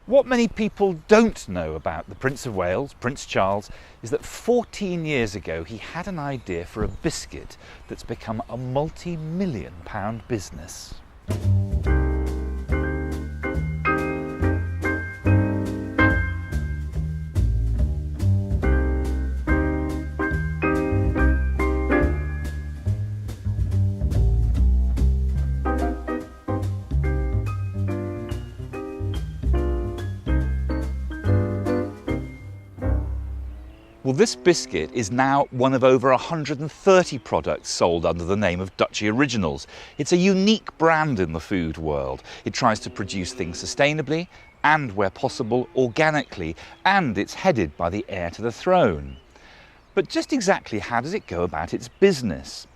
What many people don't know about the Prince of Wales, Prince Charles, is that 14 years ago he had an idea for a biscuit that's become a multi-million pound business. Well, this biscuit is now one of over 130 products sold under the name of Duchy Originals. It's a unique brand in the food world. It tries to produce things sustainably and, where possible, organically, and it's headed by the heir to the throne. But just exactly how does it go about its business?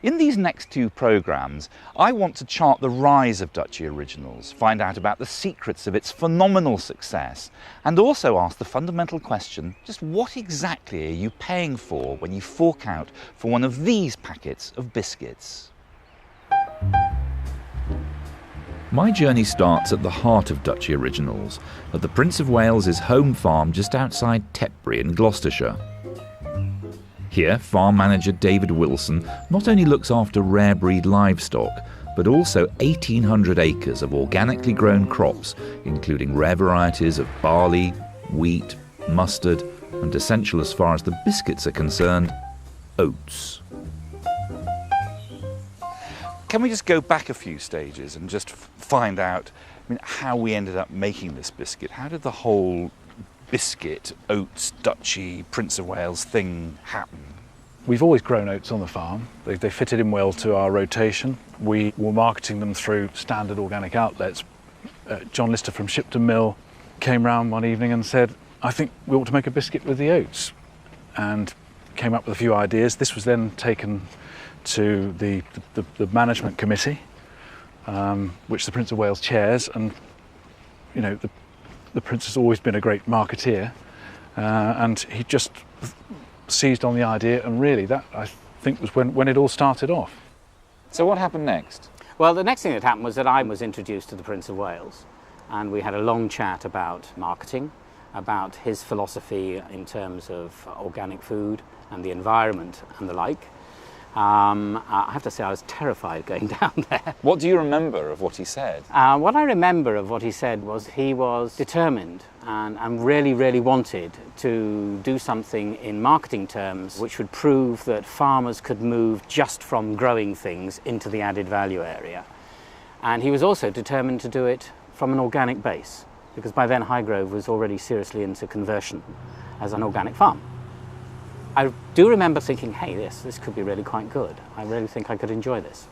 In these next two programmes, I want to chart the rise of Duchy Originals, find out about the secrets of its phenomenal success, and also ask the fundamental question, just what exactly are you paying for when you fork out for one of these packets of biscuits? My journey starts at the heart of Duchy Originals, at the Prince of Wales's home farm just outside Tetbury in Gloucestershire. Here, farm manager David Wilson not only looks after rare breed livestock, but also 1,800 acres of organically grown crops, including rare varieties of barley, wheat, mustard, and essential as far as the biscuits are concerned, oats. Can we just go back a few stages and just find out how we ended up making this biscuit? How did the whole biscuit, oats, Duchy, Prince of Wales thing happen? We've always grown oats on the farm. They fitted in well to our rotation. We were marketing them through standard organic outlets. John Lister from Shipton Mill came round one evening and said, I think we ought to make a biscuit with the oats, and came up with a few ideas. This was then taken to the management committee, which the Prince of Wales chairs, and you know, the Prince has always been a great marketeer, and he just seized on the idea, and really that, I think, was when it all started off. So what happened next? Well, the next thing that happened was that I was introduced to the Prince of Wales, and we had a long chat about marketing, about his philosophy in terms of organic food and the environment and the like. I have to say I was terrified going down there. What do you remember of what he said? What I remember of what he said was he was determined and really, really wanted to do something in marketing terms which would prove that farmers could move just from growing things into the added value area. And he was also determined to do it from an organic base, because by then Highgrove was already seriously into conversion as an organic farm. I do remember thinking, hey, this could be really quite good. I really think I could enjoy this.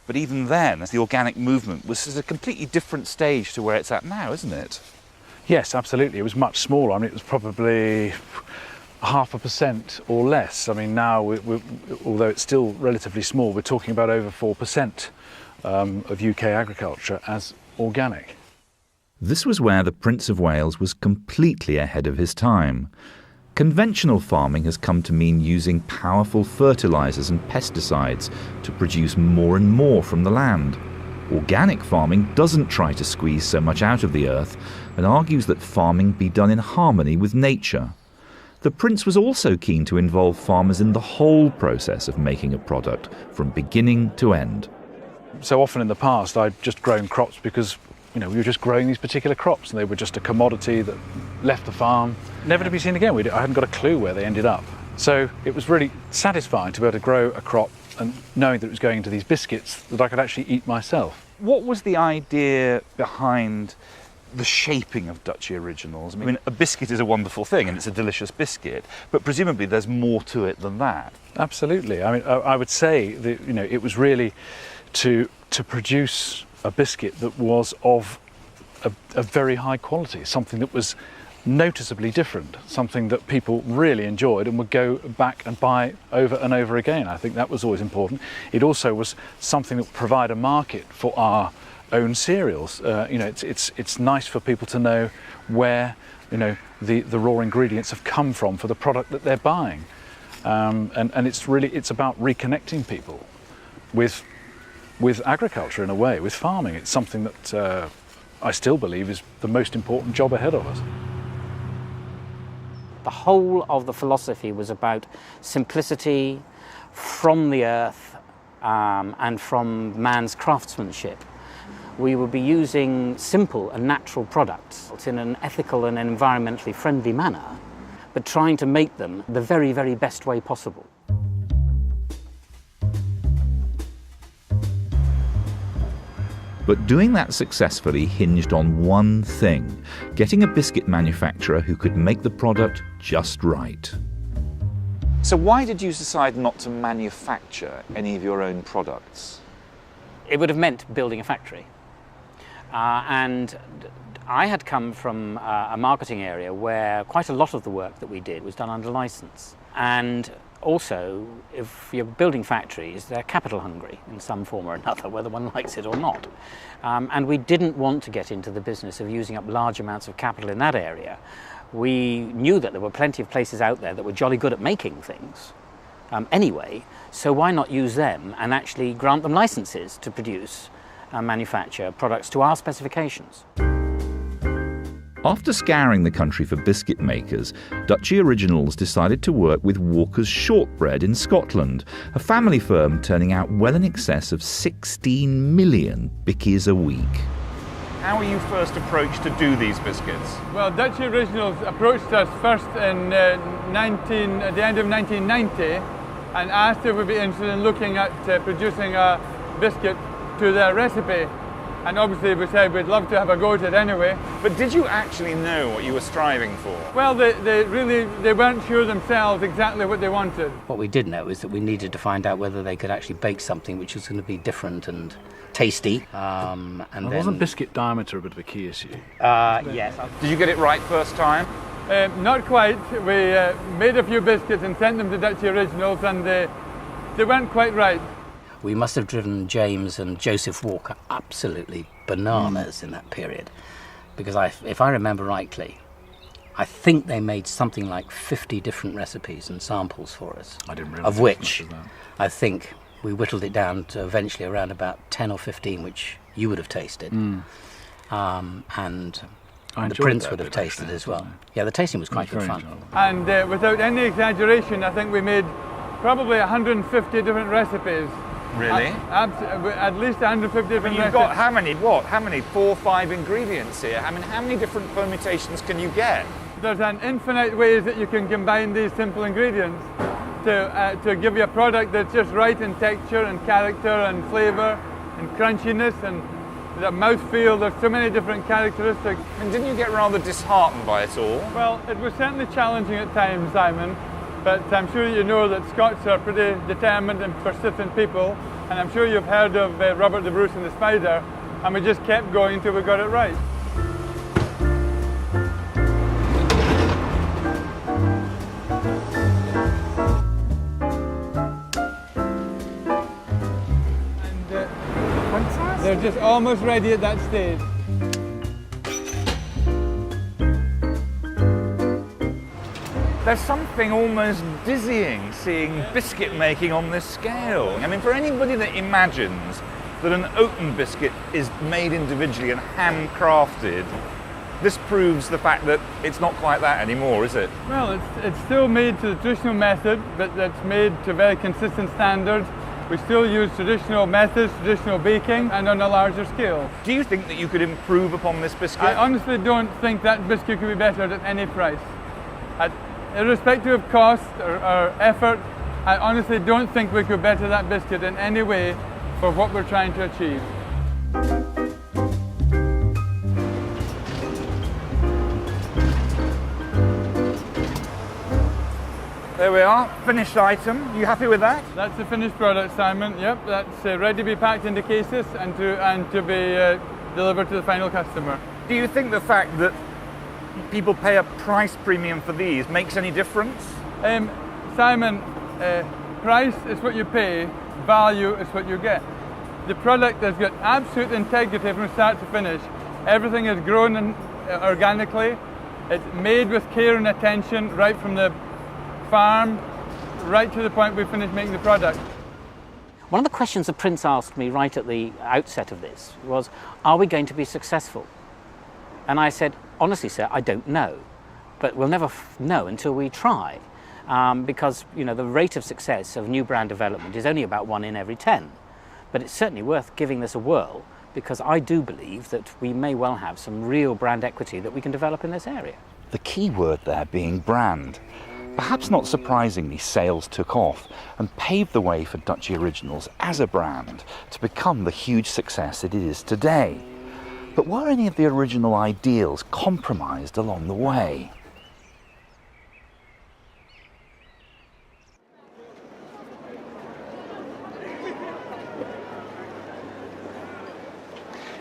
But even then, the organic movement was at a completely different stage to where it's at now, isn't it? Yes, absolutely. It was much smaller. I mean, it was probably 0.5% or less. I mean, now, although it's still relatively small, we're talking about over 4% of UK agriculture as organic. This was where the Prince of Wales was completely ahead of his time. Conventional farming has come to mean using powerful fertilisers and pesticides to produce more and more from the land. Organic farming doesn't try to squeeze so much out of the earth and argues that farming be done in harmony with nature. The Prince was also keen to involve farmers in the whole process of making a product, from beginning to end. So often in the past I'd just grown crops because we were just growing these particular crops, and they were just a commodity that left the farm, never to be seen again. I hadn't got a clue where they ended up. So it was really satisfying to be able to grow a crop and knowing that it was going into these biscuits that I could actually eat myself. What was the idea behind the shaping of Duchy Originals? I mean, a biscuit is a wonderful thing and it's a delicious biscuit, but presumably there's more to it than that. Absolutely. I mean, I would say that it was really to produce a biscuit that was of a very high quality, something that was noticeably different, something that people really enjoyed and would go back and buy over and over again. I think that was always important. It also was something that would provide a market for our own cereals. It's nice for people to know where the raw ingredients have come from for the product that they're buying, and it's about reconnecting people with agriculture in a way, with farming. It's something that I still believe is the most important job ahead of us. The whole of the philosophy was about simplicity from the earth and from man's craftsmanship. We would be using simple and natural products in an ethical and environmentally friendly manner, but trying to make them the very, very best way possible. But doing that successfully hinged on one thing: getting a biscuit manufacturer who could make the product just right. So why did you decide not to manufacture any of your own products? It would have meant building a factory. And I had come from a marketing area where quite a lot of the work that we did was done under license. And also, if you're building factories, they're capital hungry in some form or another, whether one likes it or not. And we didn't want to get into the business of using up large amounts of capital in that area. We knew that there were plenty of places out there that were jolly good at making things anyway, so why not use them and actually grant them licenses to produce and manufacture products to our specifications. After scouring the country for biscuit makers, Duchy Originals decided to work with Walker's Shortbread in Scotland, a family firm turning out well in excess of 16 million bickies a week. How were you first approached to do these biscuits? Well, Duchy Originals approached us first in at the end of 1990 and asked if we'd be interested in looking at producing a biscuit to their recipe. And obviously we said we'd love to have a go at it anyway. But did you actually know what you were striving for? Well, they weren't sure themselves exactly what they wanted. What we did know is that we needed to find out whether they could actually bake something which was going to be different and tasty. Wasn't biscuit diameter a bit of a key issue? Yes. Did you get it right first time? Not quite. We made a few biscuits and sent them to Duchy Originals, and they weren't quite right. We must have driven James and Joseph Walker absolutely bananas in that period, because if I remember rightly, I think they made something like 50 different recipes and samples for us. I didn't realise. Of which I think we whittled it down to eventually around about 10 or 15, which you would have tasted, and the Prince would have tasted as well. Yeah, the tasting was quite good fun. And without any exaggeration, I think we made probably 150 different recipes. Really? At least 150 different You've got how many? 4 or 5 ingredients here? I mean, how many different permutations can you get? There's an infinite ways that you can combine these simple ingredients to give you a product that's just right in texture and character and flavour and crunchiness and the mouthfeel. There's so many different characteristics. And didn't you get rather disheartened by it all? Well, it was certainly challenging at times, Simon. But I'm sure you know that Scots are pretty determined and persistent people, and I'm sure you've heard of Robert the Bruce and the Spider, and we just kept going until we got it right. And they're just almost ready at that stage. There's something almost dizzying seeing biscuit making on this scale. I mean, for anybody that imagines that an oaten biscuit is made individually and handcrafted, this proves the fact that it's not quite that anymore, is it? Well, it's still made to the traditional method, but that's made to very consistent standards. We still use traditional methods, traditional baking, and on a larger scale. Do you think that you could improve upon this biscuit? I honestly don't think that biscuit could be better at any price. Irrespective of cost or effort, I honestly don't think we could better that biscuit in any way for what we're trying to achieve. There we are, finished item. You happy with that? That's the finished product, Simon. Yep, that's ready to be packed into cases and to be delivered to the final customer. Do you think the fact that people pay a price premium for these makes any difference? Simon, price is what you pay, value is what you get. The product has got absolute integrity from start to finish. Everything is grown organically. It's made with care and attention right from the farm right to the point we finish making the product. One of the questions the Prince asked me right at the outset of this was, are we going to be successful? And I said, honestly, sir, I don't know. But we'll never know until we try. Because, you know, the rate of success of new brand development is only about 1 in every 10. But it's certainly worth giving this a whirl, because I do believe that we may well have some real brand equity that we can develop in this area. The key word there being brand. Perhaps not surprisingly, sales took off and paved the way for Duchy Originals as a brand to become the huge success it is today. But were any of the original ideals compromised along the way?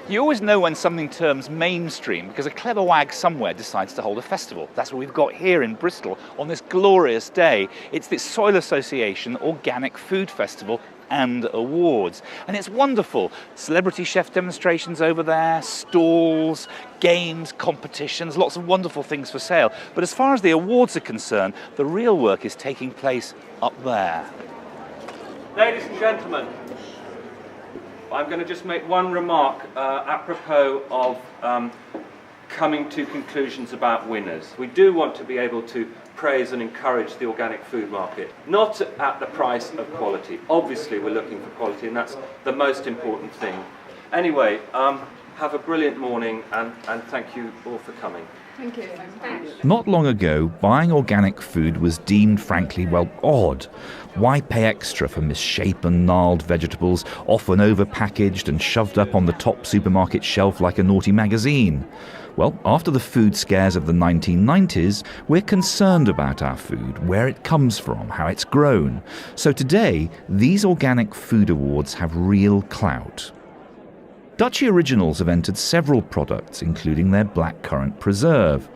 You always know when something turns mainstream because a clever wag somewhere decides to hold a festival. That's what we've got here in Bristol on this glorious day. It's the Soil Association Organic Food Festival and Awards. And it's wonderful. Celebrity chef demonstrations over there, stalls, games, competitions, lots of wonderful things for sale. But as far as the awards are concerned, the real work is taking place up there. Ladies and gentlemen, I'm going to just make one remark apropos of coming to conclusions about winners. We do want to be able to praise and encourage the organic food market, not at the price of quality. Obviously we're looking for quality, and that's the most important thing. Anyway, have a brilliant morning, and thank you all for coming. Thank you. Not long ago, buying organic food was deemed, frankly, well, odd. Why pay extra for misshapen, gnarled vegetables, often overpackaged and shoved up on the top supermarket shelf like a naughty magazine? Well, after the food scares of the 1990s, we're concerned about our food, where it comes from, how it's grown. So today, these organic food awards have real clout. Duchy Originals have entered several products, including their blackcurrant preserve.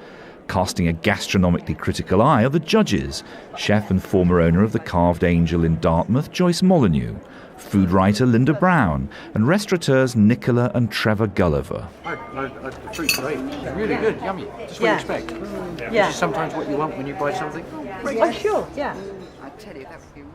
Casting a gastronomically critical eye are the judges, chef and former owner of the Carved Angel in Dartmouth, Joyce Molyneux, food writer Linda Brown, and restaurateurs Nicola and Trevor Gulliver. The fruit's great. It's really good, yummy. Just what you expect. Yeah. Which is sometimes what you want when you buy something. Oh, sure, yeah. I tell you, that would be really...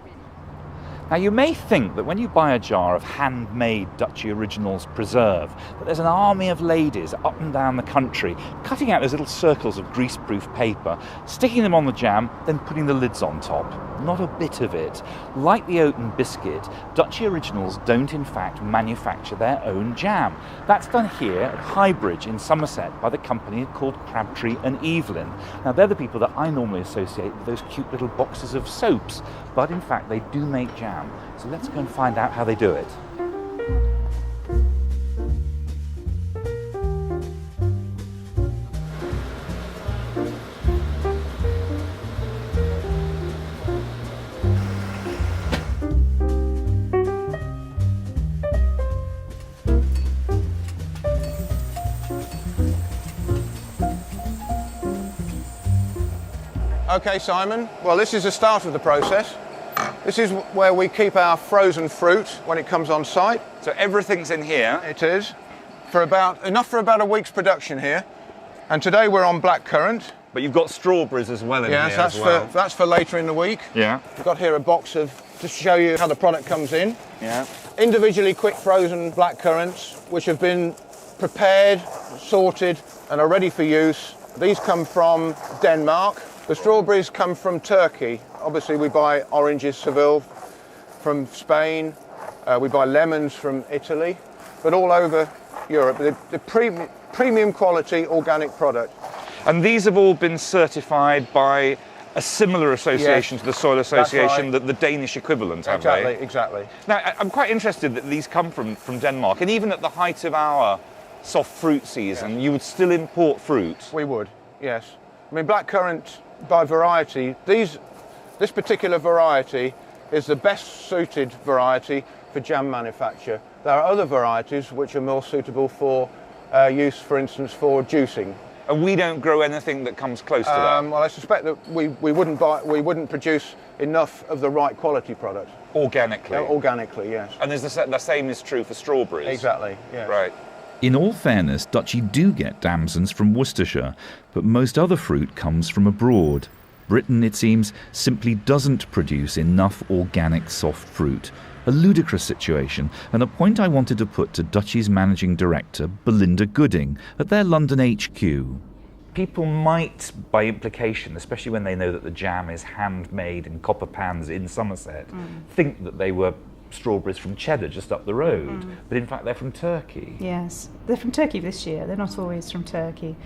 Now, you may think that when you buy a jar of handmade Duchy Originals preserve, that there's an army of ladies up and down the country cutting out those little circles of greaseproof paper, sticking them on the jam, then putting the lids on top. Not a bit of it. Like the oaten biscuit, Duchy Originals don't in fact manufacture their own jam. That's done here at Highbridge in Somerset by the company called Crabtree and Evelyn. Now, they're the people that I normally associate with those cute little boxes of soaps, but in fact they do make jam. So let's go and find out how they do it. Okay, Simon. Well, this is the start of the process. This is where we keep our frozen fruit when it comes on site. So everything's in here. It is. Enough for about a week's production here. And today we're on blackcurrant. But you've got strawberries as well in here Yes, as well. that's for later in the week. Yeah. We've got here a box of, just to show you how the product comes in. Yeah. Individually quick frozen blackcurrants, which have been prepared, sorted, and are ready for use. These come from Denmark. The strawberries come from Turkey. Obviously, we buy oranges, Seville, from Spain. We buy lemons from Italy, but all over Europe. The premium quality organic product. And these have all been certified by a similar association to the Soil Association, right. the Danish equivalent, have they? Exactly. Now, I'm quite interested that these come from Denmark, and even at the height of our soft fruit season, you would still import fruit? We would, yes. I mean, blackcurrant by variety, this particular variety is the best suited variety for jam manufacture. There are other varieties which are more suitable for use, for instance, for juicing. And we don't grow anything that comes close to that? Well, I suspect that we wouldn't produce enough of the right quality product. Organically? Organically, yes. And the same is true for strawberries? Exactly, yes. Right. In all fairness, Duchy do get damsons from Worcestershire, but most other fruit comes from abroad. Britain, it seems, simply doesn't produce enough organic soft fruit. A ludicrous situation, and a point I wanted to put to Duchy's managing director, Belinda Gooding, at their London HQ. People might, by implication, especially when they know that the jam is handmade in copper pans in Somerset, think that they were strawberries from Cheddar just up the road, but in fact they're from Turkey. Yes, they're from Turkey this year. They're not always from Turkey.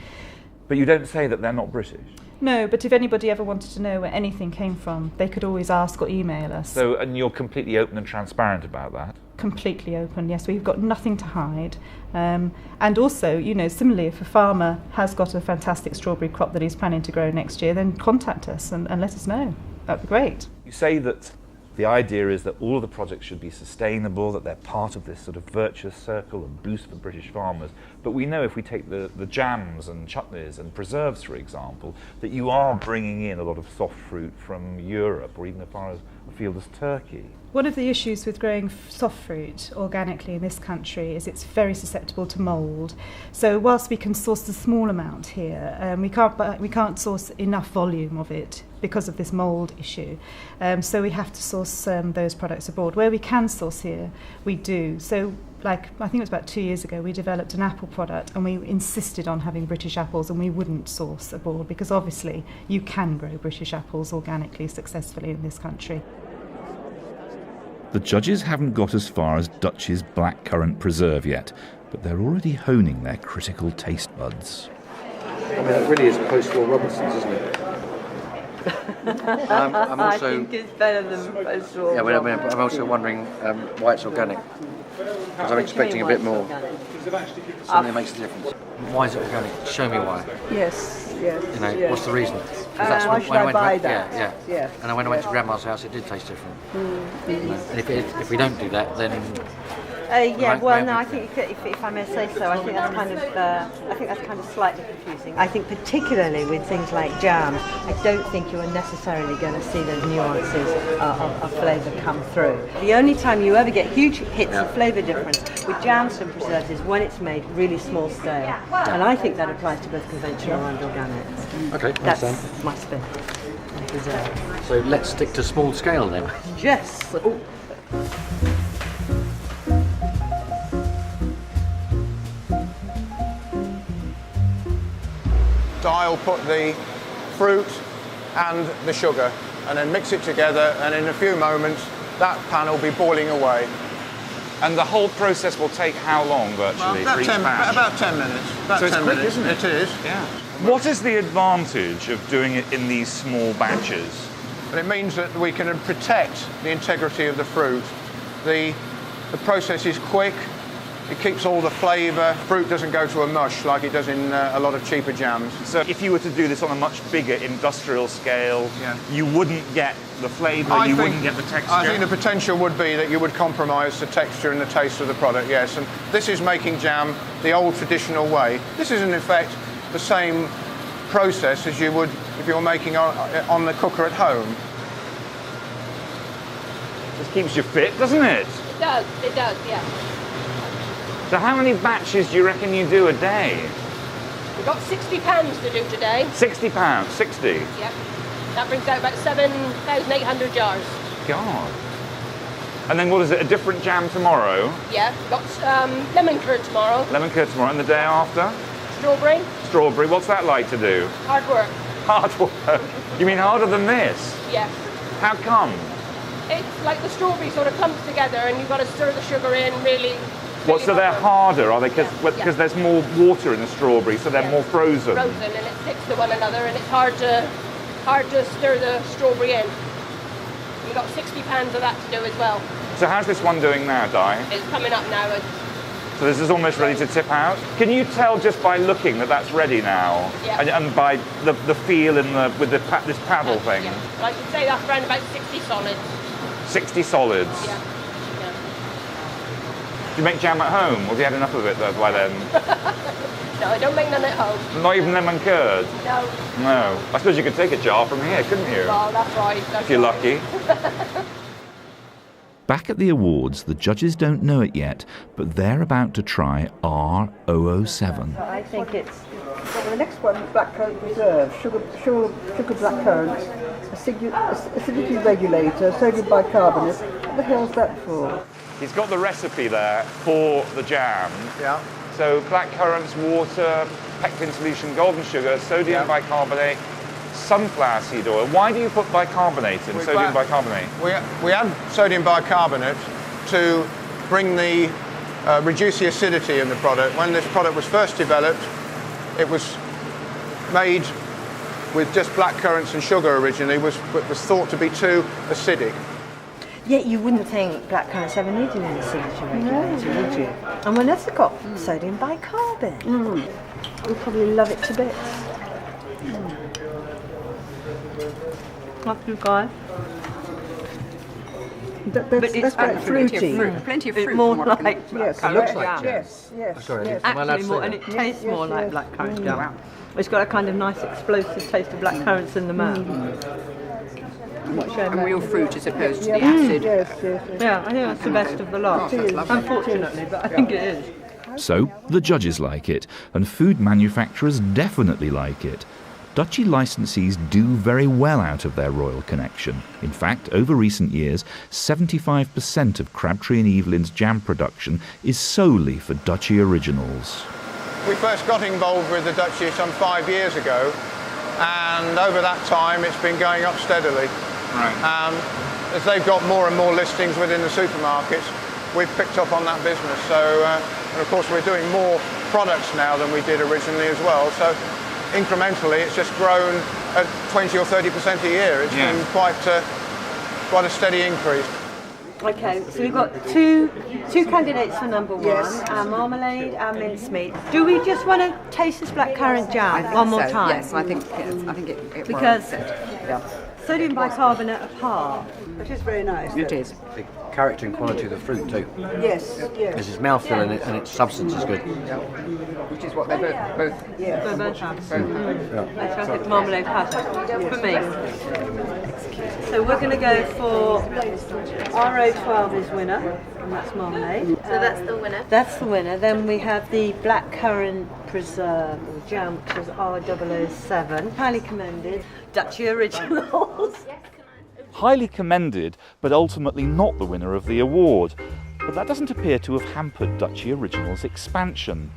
But you don't say that they're not British? No, but if anybody ever wanted to know where anything came from, they could always ask or email us. So, and you're completely open and transparent about that? Completely open, yes. We've got nothing to hide. And also, you know, similarly, if a farmer has got a fantastic strawberry crop that he's planning to grow next year, then contact us and let us know. That'd be great. You say that the idea is that all of the projects should be sustainable, that they're part of this sort of virtuous circle and boost for British farmers. But we know if we take the jams and chutneys and preserves, for example, that you are bringing in a lot of soft fruit from Europe or even as far as afield as Turkey. One of the issues with growing soft fruit organically in this country is it's very susceptible to mould. So whilst we can source a small amount here, we can't source enough volume of it because of this mould issue. So we have to source those products abroad. Where we can source here, we do. So like, I think it was about 2 years ago, we developed an apple product and we insisted on having British apples and we wouldn't source abroad because obviously you can grow British apples organically successfully in this country. The judges haven't got as far as Duchy's blackcurrant preserve yet, but they're already honing their critical taste buds. I mean, it really is post-war Robinsons, isn't it? I'm also, I think it's better than post-war. yeah, I'm also wondering why it's organic. Because I'm expecting a bit more. Something that makes a difference. Why is it organic? Show me why. Yes, yes. You know, yes. what's the reason? Why should I buy that? Yeah. Yes. And when I went to Grandma's house, it did taste different. You know, and if we don't do that, then I think if I may say so, I think that's kind of slightly confusing. I think particularly with things like jam, I don't think you are necessarily going to see those nuances of flavour come through. The only time you ever get huge hits of flavour difference with jams and preserves is when it's made really small scale, and I think that applies to both conventional and organic. Okay, that's my spin. So let's stick to small scale then. Yes. Ooh. I'll put the fruit and the sugar and then mix it together, and in a few moments that pan will be boiling away. And the whole process will take how long virtually? Well, about 10 minutes. So it's quick, isn't it? It is. Yeah. What is the advantage of doing it in these small batches? But it means that we can protect the integrity of the fruit. The process is quick. It keeps all the flavour. Fruit doesn't go to a mush like it does in a lot of cheaper jams. So if you were to do this on a much bigger industrial scale, you wouldn't get the flavour, wouldn't get the texture? I think the potential would be that you would compromise the texture and the taste of the product, yes. And this is making jam the old traditional way. This is in effect the same process as you would if you were making on the cooker at home. This keeps you fit, doesn't it? It does, yeah. So how many batches do you reckon you do a day? We've got 60 pans to do today. 60 pounds, 60? Yep. That brings out about 7,800 jars. God. And then what is it, a different jam tomorrow? Yeah, we've got lemon curd tomorrow. Lemon curd tomorrow, and the day after? Strawberry. Strawberry, what's that like to do? Hard work. Hard work? You mean harder than this? Yeah. How come? It's like the strawberry sort of clumps together and you've got to stir the sugar in really. What, so they're harder, are they? Because there's more water in the strawberry, so they're more frozen. Frozen, and it sticks to one another, and it's hard to stir the strawberry in. You've got 60 pans of that to do as well. So how's this one doing now, Di? It's coming up now. So this is almost ready to tip out. Can you tell just by looking that that's ready now? Yeah. And by the feel in with this paddle thing? Yeah. Well, I should say that's around about 60 solids. 60 solids? Yeah. Do you make jam at home, or have you had enough of it though by then? No, I don't make none at home. Not even lemon curd? No. No. I suppose you could take a jar from here, couldn't you? Well, that's right. If you're lucky. Back at the awards, the judges don't know it yet, but they're about to try R007. I think it's The next one is blackcurrant preserve, sugar blackcurrants, acidity regulator, sodium bicarbonate. What the hell's that for? He's got the recipe there for the jam. Yeah. So blackcurrants, water, pectin solution, golden sugar, sodium bicarbonate, sunflower seed oil. Why do you put bicarbonate in, sodium bicarbonate? We add sodium bicarbonate to bring reduce the acidity in the product. When this product was first developed, it was made with just blackcurrants and sugar originally, was thought to be too acidic. Yet you wouldn't think blackcurrants ever needed an acidity regulator, would you? And when it's got sodium bicarbonate. We'll probably love it to bits. Not too guys. That's quite fruity. Plenty of fruit. More like Yes, It looks like yes. Actually more, and it tastes more like blackcurrant jam. It's got a kind of nice explosive taste of blackcurrants in the mouth. and real fruit as opposed to the acid. Yeah, I think that's the best of the lot. Unfortunately, but I think it is. So, the judges like it, and food manufacturers definitely like it. Duchy licensees do very well out of their royal connection. In fact, over recent years, 75% of Crabtree and Evelyn's jam production is solely for Duchy Originals. We first got involved with the Duchy some 5 years ago, and over that time it's been going up steadily. Right. As they've got more and more listings within the supermarkets, we've picked up on that business. So, and of course we're doing more products now than we did originally as well. So incrementally it's just grown at 20 or 30% a year. It's been quite a steady increase. Okay, so we've got two candidates for number one, our marmalade, our mincemeat. Do we just want to taste this blackcurrant jam one more time? Yes, I think it because yeah. Sodium bicarbonate apart. It is very nice. It is. The character and quality of the fruit too. Yes, yes. Because its mouthfeel and its substance is good. Which is what they both They both have. Yeah. I think marmalade has for me. So we're going to go for RO12 is winner, and that's marmalade. So that's the winner. That's the winner. Then we have the blackcurrant preserve or jam, which is R007. Highly commended. Duchy Originals. Highly commended, but ultimately not the winner of the award. But that doesn't appear to have hampered Duchy Originals' expansion.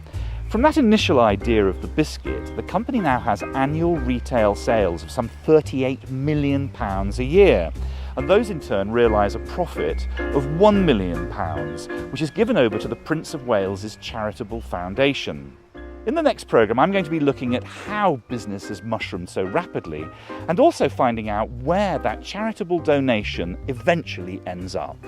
From that initial idea of the biscuit, the company now has annual retail sales of some £38 million a year. And those in turn realise a profit of £1 million, which is given over to the Prince of Wales's charitable foundation. In the next programme, I'm going to be looking at how business has mushroomed so rapidly, and also finding out where that charitable donation eventually ends up.